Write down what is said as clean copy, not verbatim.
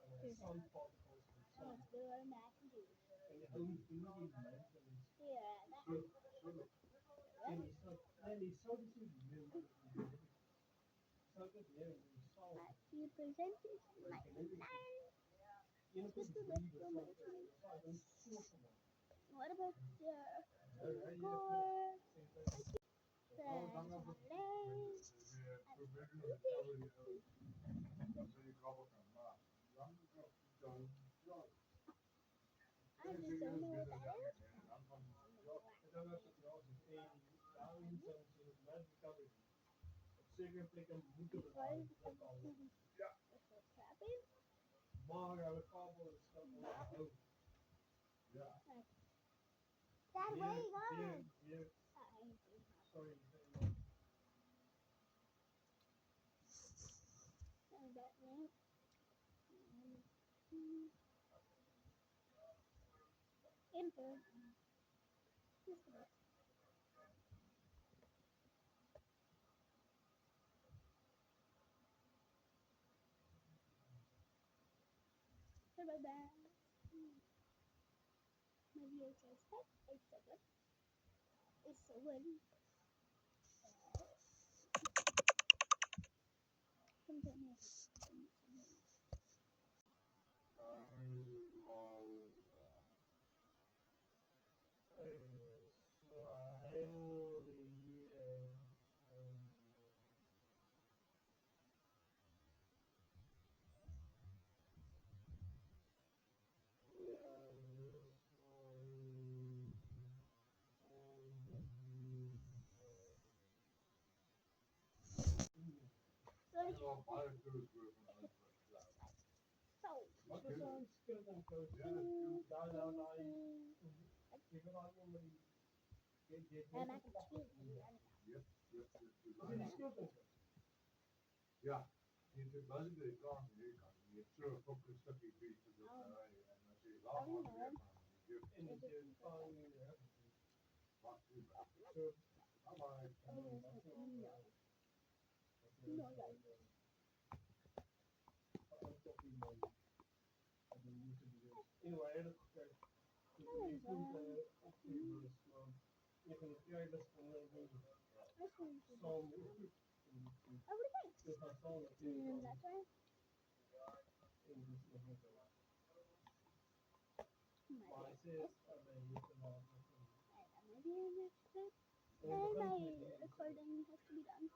Let's do our mac and cheese. Yeah, you presenting my nine. Just a little bit. What about the core? I just don't know what that is. Crappy? Dad, where are you going? Imper. Just a bit. Sorry about that. Maybe it's a step. It's a good. It's a win. Mac and cheese. That's right. Maybe next time. And my recording has to be done.